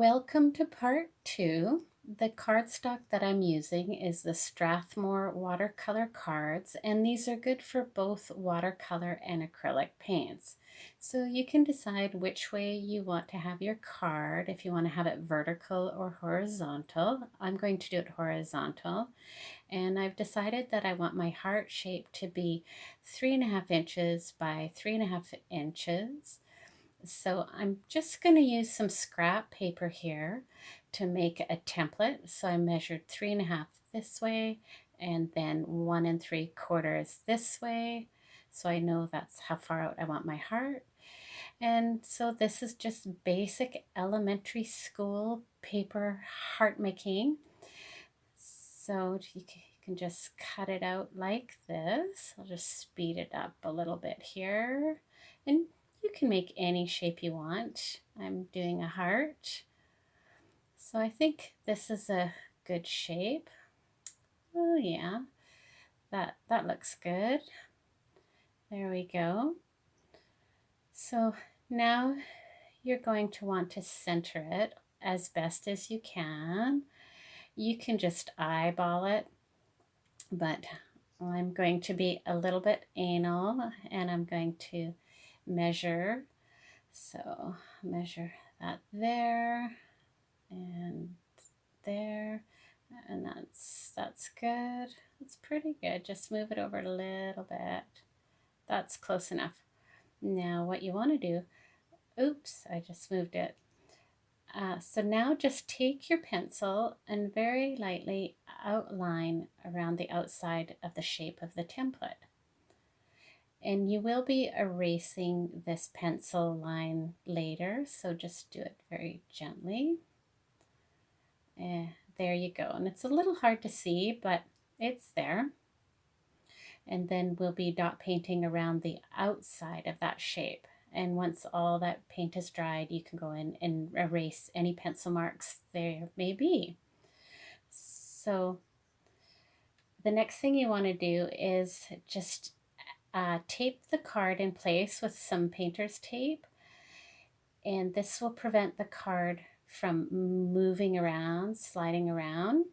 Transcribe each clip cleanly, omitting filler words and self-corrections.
Welcome to part two. The cardstock that I'm using is the Strathmore watercolor cards, and these are good for both watercolor and acrylic paints. So you can decide which way you want to have your card, if you want to have it vertical or horizontal. I'm going to do it horizontal, and I've decided that I want my heart shape to be 3.5 inches by 3.5 inches. So I'm just going to use some scrap paper here to make a template. So I measured 3.5 this way and then 1 3/4 this way. So I know that's how far out I want my heart. And so this is just basic elementary school paper heart making. So you can just cut it out like this. I'll just speed it up a little bit here. And you can make any shape you want. I'm doing a heart. So I think this is a good shape. Oh yeah, that looks good. There we go. So now you're going to want to center it as best as you can. You can just eyeball it, but I'm going to be a little bit anal and I'm going to measure. So measure that there and there, and that's good. It's pretty good. Just move it over a little bit. That's close enough. Now what you want to do, oops, I just moved it. So now just take your pencil and very lightly outline around the outside of the shape of the template. And you will be erasing this pencil line later, so just do it very gently. There you go. And it's a little hard to see, but it's there. And then we'll be dot painting around the outside of that shape. And once all that paint is dried, you can go in and erase any pencil marks there may be. So the next thing you want to do is just tape the card in place with some painter's tape. And this will prevent the card from moving around, sliding around.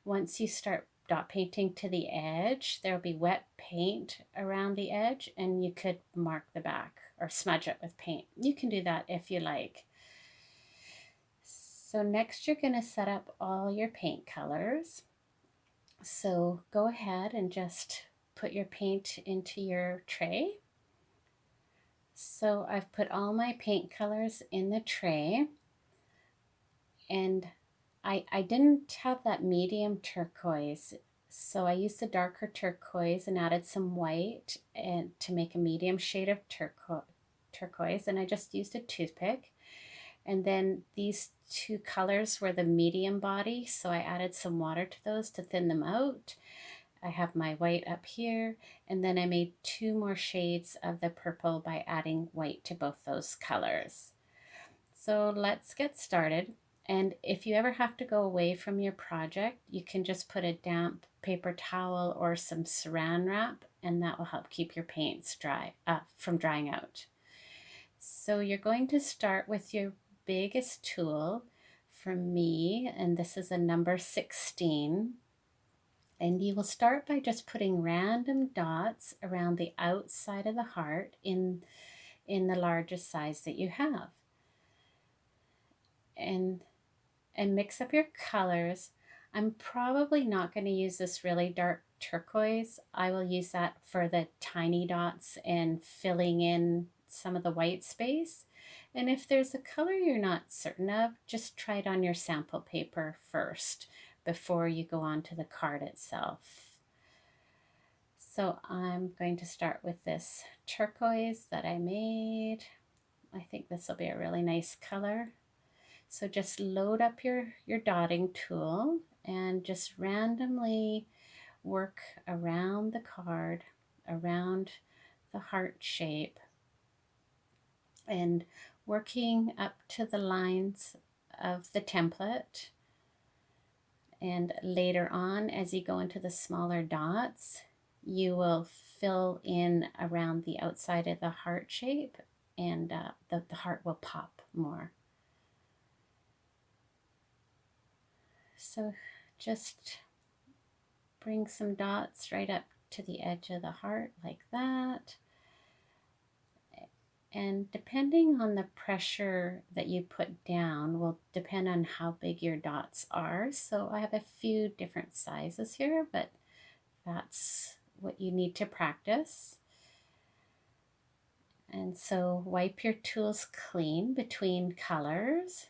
Once you start dot painting to the edge, there will be wet paint around the edge and you could mark the back or smudge it with paint. You can do that if you like. So next you're going to set up all your paint colors. So go ahead and just put your paint into your tray. So I've put all my paint colors in the tray, and I didn't have that medium turquoise, so I used the darker turquoise and added some white and to make a medium shade of turquoise, and I just used a toothpick. And then these two colors were the medium body, so I added some water to those to thin them out. I have my white up here, and then I made two more shades of the purple by adding white to both those colors. So let's get started. And if you ever have to go away from your project, you can just put a damp paper towel or some saran wrap, and that will help keep your paints from drying out. So you're going to start with your biggest tool from me, and this is a number 16. And you will start by just putting random dots around the outside of the heart in the largest size that you have. And mix up your colors. I'm probably not going to use this really dark turquoise. I will use that for the tiny dots and filling in some of the white space. And if there's a color you're not certain of, just try it on your sample paper first before you go on to the card itself. So I'm going to start with this turquoise that I made. I think this will be a really nice color. So just load up your dotting tool and just randomly work around the card, around the heart shape, and working up to the lines of the template. And later on, as you go into the smaller dots, you will fill in around the outside of the heart shape, and the heart will pop more. So just bring some dots right up to the edge of the heart like that. And depending on the pressure that you put down will depend on how big your dots are. So I have a few different sizes here, but that's what you need to practice. And so wipe your tools clean between colors.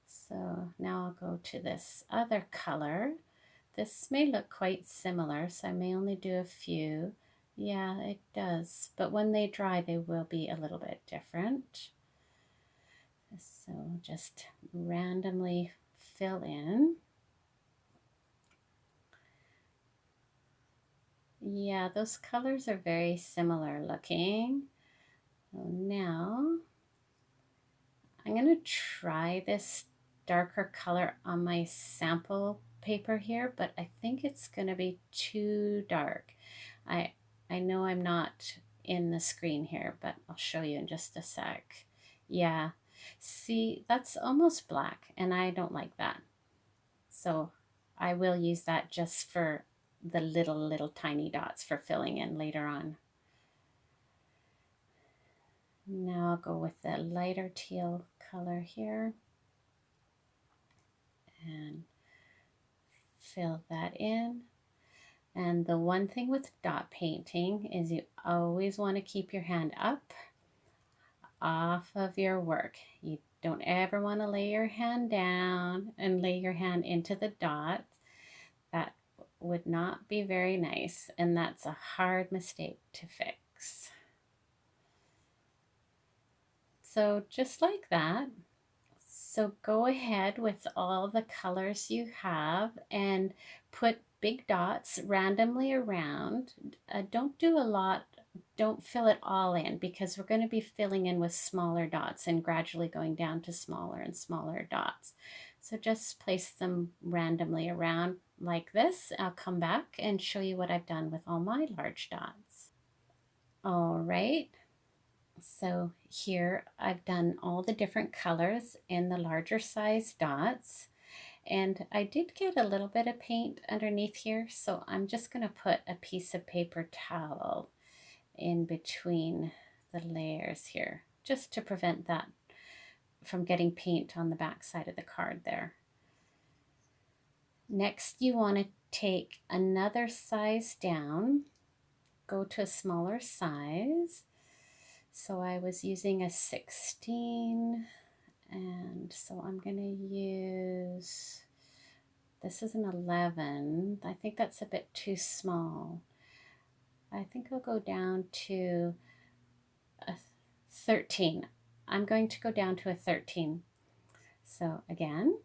So now I'll go to this other color. This may look quite similar, so I may only do a few. Yeah, it does. But when they dry, they will be a little bit different. So just randomly fill in. Yeah, those colors are very similar looking. So now I'm going to try this darker color on my sample paper here, but I think it's going to be too dark. I know I'm not in the screen here, but I'll show you in just a sec. Yeah, see, that's almost black, and I don't like that. So I will use that just for the little tiny dots for filling in later on. Now I'll go with the lighter teal color here and fill that in. And the one thing with dot painting is you always want to keep your hand up off of your work. You don't ever want to lay your hand down and lay your hand into the dots. That would not be very nice, and that's a hard mistake to fix. So just like that. So go ahead with all the colors you have and put big dots randomly around. Don't do a lot, don't fill it all in, because we're going to be filling in with smaller dots and gradually going down to smaller and smaller dots. So just place them randomly around like this. I'll come back and show you what I've done with all my large dots. All right. So here I've done all the different colors in the larger size dots, and I did get a little bit of paint underneath here, so I'm just going to put a piece of paper towel in between the layers here, just to prevent that from getting paint on the back side of the card there. Next, you want to take another size down, go to a smaller size. So I was using a 16, and so I'm going to use, this is an 11. I think that's a bit too small. I think I'll go down to a 13. I'm going to go down to a 13. So again,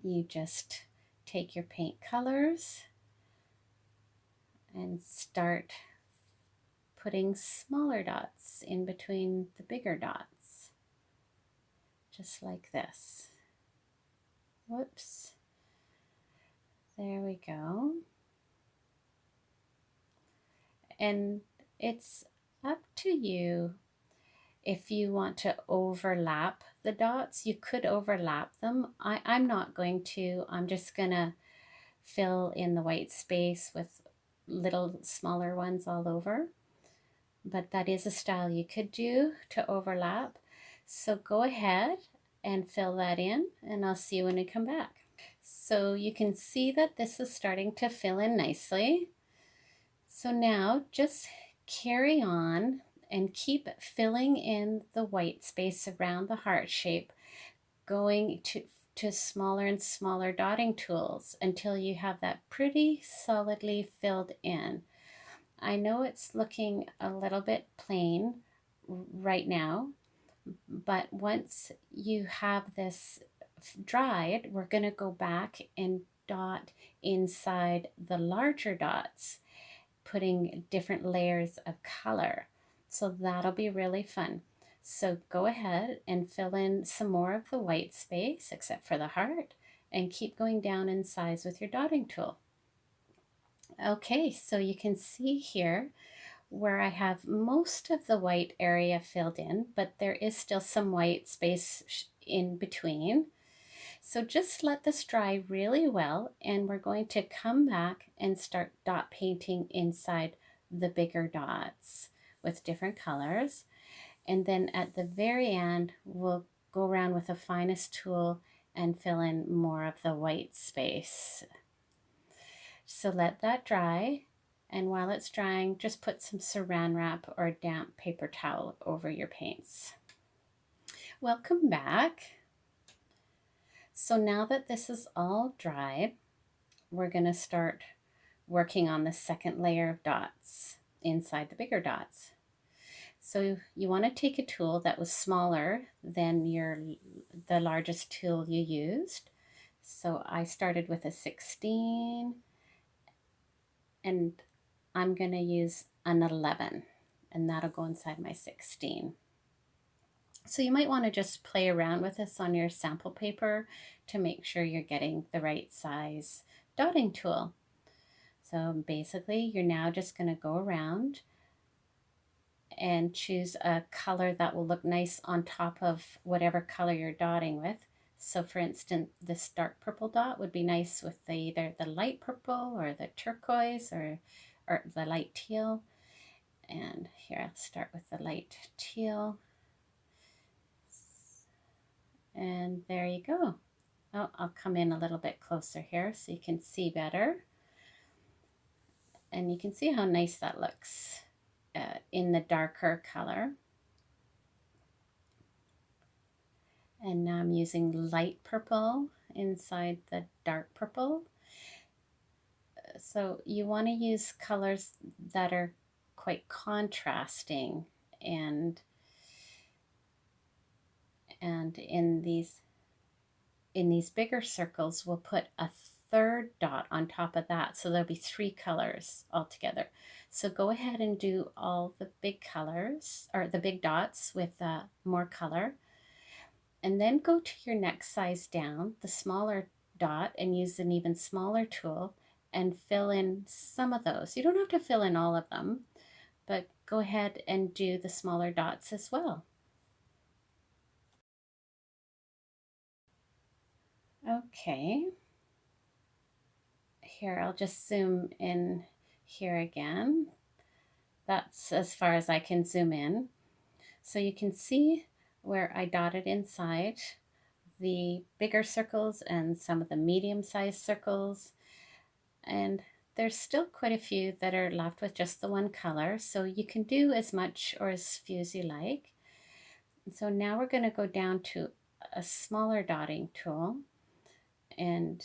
you just take your paint colors and start putting smaller dots in between the bigger dots, just like this. Whoops. There we go. And it's up to you if you want to overlap the dots. You could overlap them. I'm not going to. I'm just going to fill in the white space with little smaller ones all over. But that is a style you could do to overlap. So go ahead and fill that in, and I'll see you when we come back. So you can see that this is starting to fill in nicely. So now just carry on and keep filling in the white space around the heart shape, going to smaller and smaller dotting tools until you have that pretty solidly filled in. I know it's looking a little bit plain right now, but once you have this dried, we're going to go back and dot inside the larger dots, putting different layers of color. So that'll be really fun. So go ahead and fill in some more of the white space, except for the heart, and keep going down in size with your dotting tool. Okay, so you can see here where I have most of the white area filled in, but there is still some white space in between. So just let this dry really well, and we're going to come back and start dot painting inside the bigger dots with different colors. And then at the very end, we'll go around with the finest tool and fill in more of the white space. So let that dry. And while it's drying, just put some saran wrap or a damp paper towel over your paints. Welcome back. So now that this is all dry, we're going to start working on the second layer of dots inside the bigger dots. So you want to take a tool that was smaller than the largest tool you used. So I started with a 16, and I'm going to use an 11, and that'll go inside my 16. So you might want to just play around with this on your sample paper to make sure you're getting the right size dotting tool. So basically, you're now just going to go around and choose a color that will look nice on top of whatever color you're dotting with. So for instance, this dark purple dot would be nice with either the light purple or the turquoise or the light teal. And here I'll start with the light teal. And there you go. Oh, I'll come in a little bit closer here so you can see better. And you can see how nice that looks in the darker color. And now I'm using light purple inside the dark purple. So you want to use colors that are quite contrasting, and in these bigger circles we'll put a third dot on top of that, so there'll be 3 colors altogether. So go ahead and do all the big colors, or the big dots, with more color, and then go to your next size down, the smaller dot, and use an even smaller tool and fill in some of those. You don't have to fill in all of them, but go ahead and do the smaller dots as well. Okay. Here, I'll just zoom in here again. That's as far as I can zoom in. So you can see where I dotted inside the bigger circles and some of the medium-sized circles. And there's still quite a few that are left with just the one color. So you can do as much or as few as you like. So now we're going to go down to a smaller dotting tool, and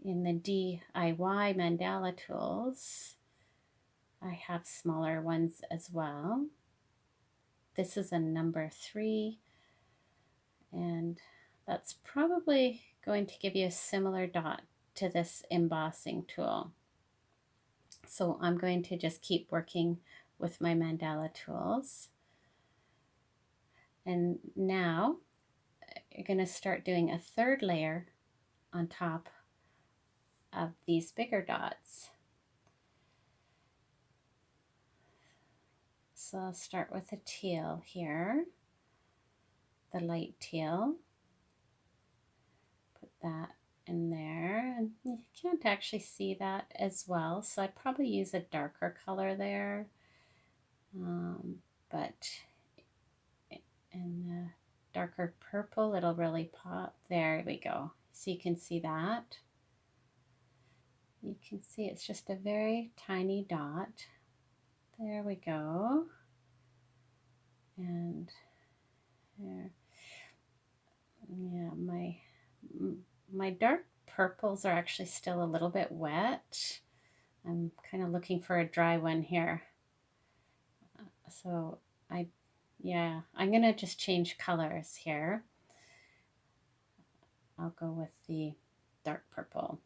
in the DIY mandala tools, I have smaller ones as well. This is a number 3, and that's probably going to give you a similar dot to this embossing tool. So I'm going to just keep working with my mandala tools. And now you're going to start doing a third layer on top of these bigger dots. So I'll start with a teal here, the light teal. Put that in there, and you can't actually see that as well, so I'd probably use a darker color there. But in the darker purple, it'll really pop. There we go. So you can see that. You can see it's just a very tiny dot. There we go. And there. Yeah, my dark purples are actually still a little bit wet. I'm kind of looking for a dry one here. So I'm gonna just change colors here. I'll go with the dark purple.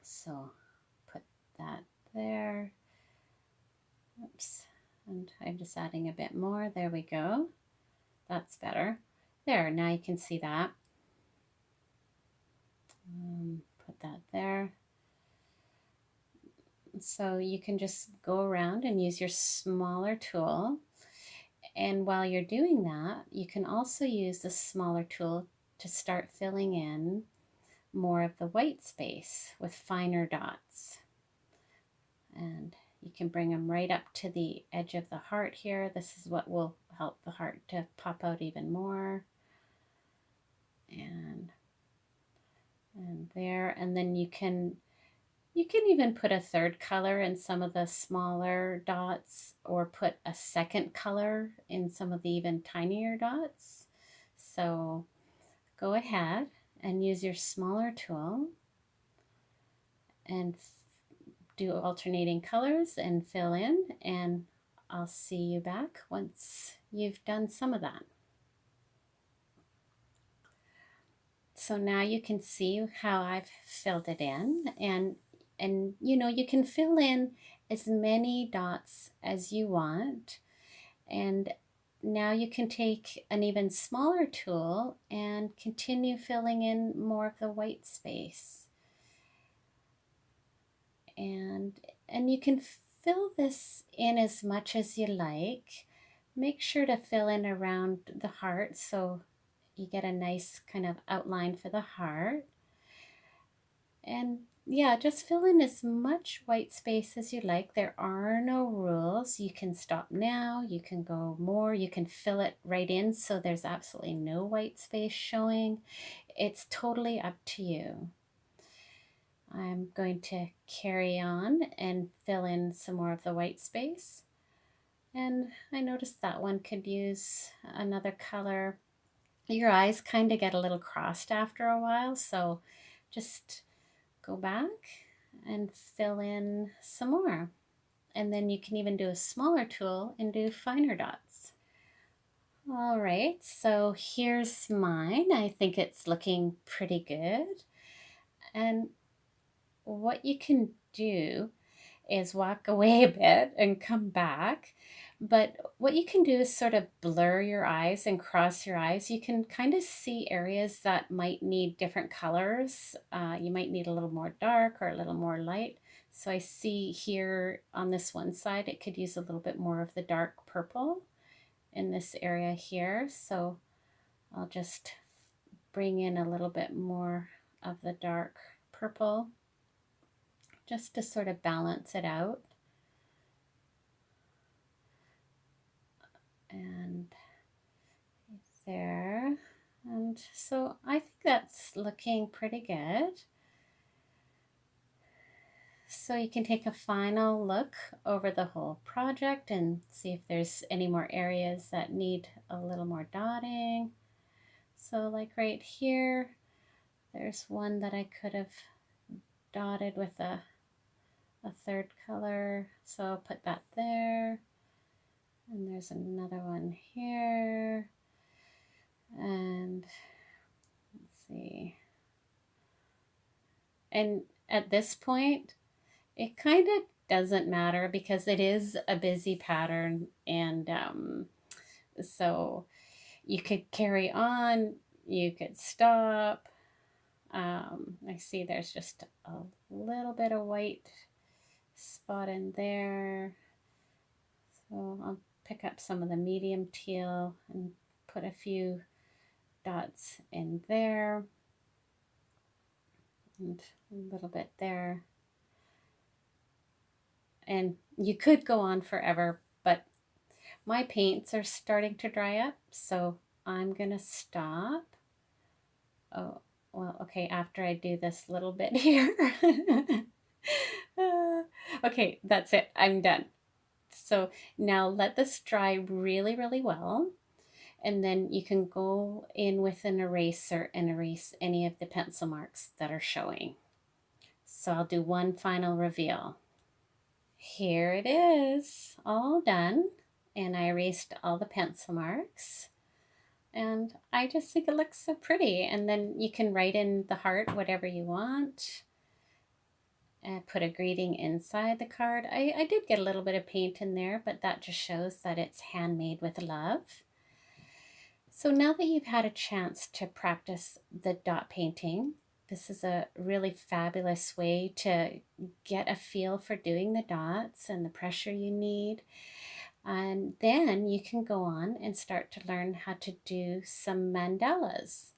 So put that there. Oops. And I'm just adding a bit more. There we go. That's better. There, now you can see that. Put that there. So you can just go around and use your smaller tool. And while you're doing that, you can also use the smaller tool to start filling in more of the white space with finer dots. And you can bring them right up to the edge of the heart here. This is what will help the heart to pop out even more. And there, and then you can even put a third color in some of the smaller dots, or put a second color in some of the even tinier dots. So go ahead and use your smaller tool and do alternating colors and fill in, and I'll see you back once you've done some of that. So now you can see how I've filled it in, and you can fill in as many dots as you want. And now you can take an even smaller tool and continue filling in more of the white space. And you can fill this in as much as you like. Make sure to fill in around the heart so you get a nice kind of outline for the heart. And yeah, just fill in as much white space as you like. There are no rules. You can stop now, you can go more, you can fill it right in so there's absolutely no white space showing. It's totally up to you. I'm going to carry on and fill in some more of the white space. And I noticed that one could use another color. Your eyes kind of get a little crossed after a while, so just go back and fill in some more. And then you can even do a smaller tool and do finer dots. All right, so here's mine. I think it's looking pretty good. And what you can do is walk away a bit and come back. But what you can do is sort of blur your eyes and cross your eyes. You can kind of see areas that might need different colors. You might need a little more dark or a little more light. So I see here on this one side, it could use a little bit more of the dark purple in this area here. So I'll just bring in a little bit more of the dark purple just to sort of balance it out. And there. And so I think that's looking pretty good. So you can take a final look over the whole project and see if there's any more areas that need a little more dotting. So like right here, there's one that I could have dotted with a third color. So I'll put that there. And there's another one here. And let's see. And at this point, it kind of doesn't matter because it is a busy pattern. And so you could carry on, you could stop. I see there's just a little bit of white spot in there. So I'll pick up some of the medium teal and put a few dots in there and a little bit there. And you could go on forever, but my paints are starting to dry up, so I'm gonna stop. Oh, well, okay, after I do this little bit here. Okay, that's it, I'm done. So now let this dry really, really well. And then you can go in with an eraser and erase any of the pencil marks that are showing. So I'll do one final reveal. Here it is, all done. And I erased all the pencil marks. And I just think it looks so pretty. And then you can write in the heart whatever you want. And put a greeting inside the card. I did get a little bit of paint in there, but that just shows that it's handmade with love. So now that you've had a chance to practice the dot painting, this is a really fabulous way to get a feel for doing the dots and the pressure you need. And then you can go on and start to learn how to do some mandalas.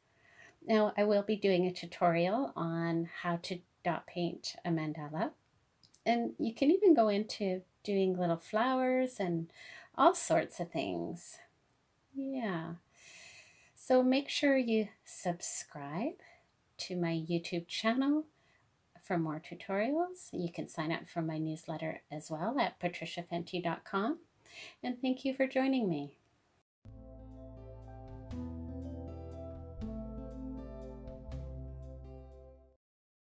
Now I will be doing a tutorial on how to dot paint a mandala. And you can even go into doing little flowers and all sorts of things. Yeah. So make sure you subscribe to my YouTube channel for more tutorials. You can sign up for my newsletter as well at patriciafenty.com. And thank you for joining me.